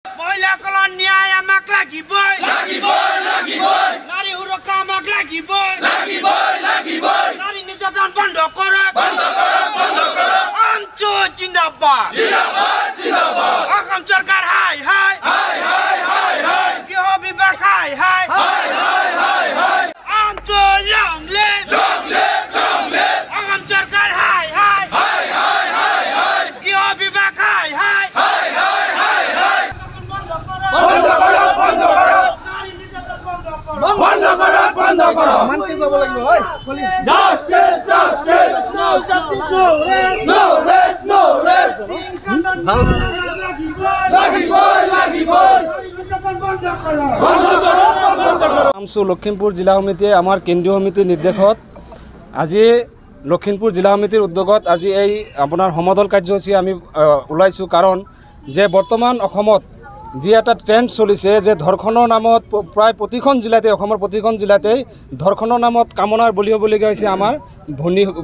মহিলাসকলৰ ন্যায় আমাক লাগিবই লাগিবই লাগিবই নাৰী সুৰক্ষা আমাক লাগিবই লাগিবই লাগিবই নাৰী নিৰ্যাতন বন্ধ কৰক বন্ধ কৰক বন্ধ কৰক অঞ্চল জিন্দাবাদ জিন্দাবাদ জিন্দাবাদ অসম চৰকাৰ হাই হাই হাই হাই হাই হাই গৃহ বিভাগ হাই হাই হাই হাই হাই হাই অঞ্চল লংলে লংলে লংলে অসম চৰকাৰ হাই হাই হাই হাই হাই হাই গৃহ বিভাগ হাই হাই হাই হাই হাই হাই বন্ধ করো বন্ধ করো নারী নির্যাতন বন্ধ করো বন্ধ করো মান কি কব লাগিব হয় জাস্টিস জাস্টিস নো জাস্টিস নো রেস্ট নো রেস্ট লাগিবই লাগিবই আমসু লখিমপুর জিলা সমিতিয়ে আমার কেন্দ্রীয় সমিতির নির্দেশত আজি লখিমপুর জিলা সমিতির উদ্যোগত আজি এই আপনার সমদল কার্যসূচী আমি ওলাইছো কারণ যে বর্তমান অসমত যি এটা ট্রেন্ড চলিছে যে ধৰ্ষণৰ নামত প্ৰায় প্ৰতিখন জিলাতে অসমৰ প্ৰতিখন জিলাতে ধৰ্ষণৰ নামত কামনাৰ বলি হ'বলগীয়া হৈছে আমাৰ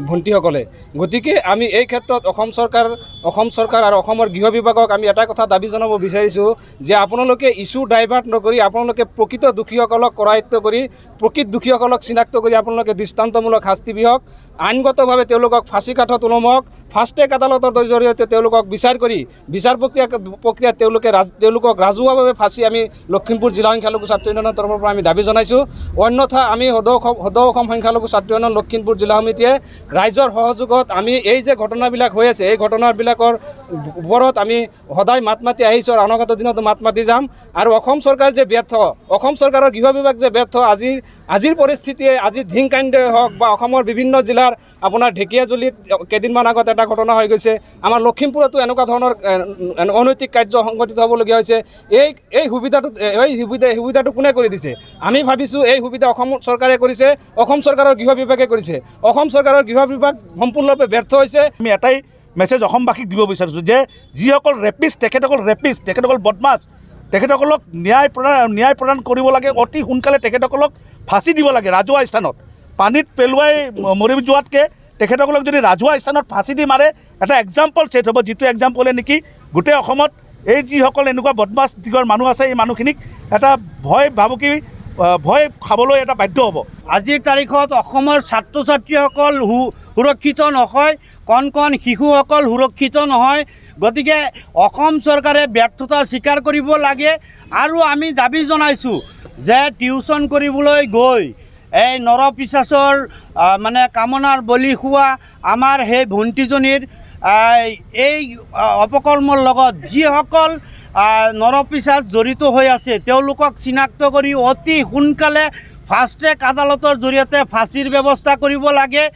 ভণ্টিসকলে গতিকে আমি এই ক্ষেত্ৰত অসম চৰকাৰ আৰু অসমৰ গৃহ বিভাগক আমি এটা কথা দাবী জনাব বিচাৰিছোঁ যে আপোনালোকে ইছ্যু ডাইভাৰ্ট নকৰি আপোনালোকে প্ৰকৃত দোষীসকলক কৰায়ত্ব কৰি প্ৰকৃত দোষীসকলক চিনাক্ত কৰি আপোনালোকে দৃষ্টান্তমূলক শাস্তি বিহক আইনগতভাৱে তেওঁলোকক ফাঁচী কাঠত ওলমাওক ফাষ্ট ট্ৰেক আদালতৰ জৰিয়তে তেওঁলোকক বিচাৰ কৰি বিচাৰ প্ৰক্ৰিয়াত তেওঁলোকক ৰাজহুৱাভাৱে ফাঁচি আমি লখিমপুৰ জিলা সংখ্যালঘু ছাত্ৰ ইউনিয়নৰ তৰফৰ পৰা আমি দাবী জনাইছোঁ অন্যথা আমি সদৌ অসম সংখ্যালঘু ছাত্ৰ ইউনিয়ন লখিমপুৰ জিলা সমিতিয়ে ৰাইজৰ সহযোগত আমি এই যে ঘটনাবিলাক হৈ আছে এই ঘটনাবিলাকৰ ওপৰত আমি সদায় মাত মাতি আহিছোঁ আৰু অনাগত দিনত মাত মাতি যাম আৰু অসম চৰকাৰ যে ব্যৰ্থ অসম চৰকাৰৰ গৃহ বিভাগ যে ব্যৰ্থ আজিৰ পৰিস্থিতিয়ে আজি ধিংকাণ্ডই হওক বা অসমৰ বিভিন্ন জিলাৰ আপোনাৰ ঢেকীয়াজুলিত কেইদিনমান আগত এটা ঘটনা হৈ গৈছে আমাৰ লখিমপুৰতো এনেকুৱা ধৰণৰ অনৈতিক কাৰ্য সংঘটিত হ'বলগীয়া হৈছে এই সুবিধাটো কোনে কৰি দিছে আমি ভাবিছোঁ এই সুবিধা অসম চৰকাৰে কৰিছে অসম চৰকাৰৰ গৃহ বিভাগে কৰিছে অসম চৰকাৰৰ গৃহ বিভাগ সম্পূৰ্ণৰূপে ব্যৰ্থ হৈছে আমি এটাই মেছেজ অসমবাসীক দিব বিচাৰিছোঁ যে যিসকল ৰেপিষ্ট তেখেতসকল বদমাছ তেখেতসকলক ন্যায় প্ৰদান কৰিব লাগে অতি সোনকালে তেখেতসকলক ফাঁচি দিব লাগে ৰাজহুৱা স্থানত পানীত পেলোৱাই মৰি যোৱাতকৈ তেখেতসকলক যদি ৰাজহুৱা স্থানত ফাঁচি দি মাৰে এটা এক্সাম্পল ছেট হ'ব যিটো এক্সাম্পলে নেকি গোটেই অসমত এই যিসকল এনেকুৱা বদমাছ দিগৰ মানুহ আছে এই মানুহখিনিক এটা ভয় খাবলৈ এটা বাধ্য হ'ব আজিৰ তাৰিখত অসমৰ ছাত্ৰ ছাত্ৰীসকল সুৰক্ষিত নহয় কণ শিশুসকল সুৰক্ষিত নহয় গতিকে অসম চৰকাৰে ব্যৰ্থতা স্বীকাৰ কৰিব লাগে আৰু আমি দাবী জনাইছোঁ যে টিউশ্যন কৰিবলৈ গৈ এই নৰপিশাচৰ মানে কামনাৰ বলি হোৱা আমাৰ সেই ভণ্টিজনীৰ এই অপকৰ্মৰ লগত যিসকল নৰপিশাচ জড়িত হৈ আছে তেওঁলোকক চিনাক্ত কৰি অতি সোনকালে ফাষ্ট ট্ৰেক আদালতৰ জৰিয়তে ফাঁচীৰ ব্যৱস্থা কৰিব লাগে।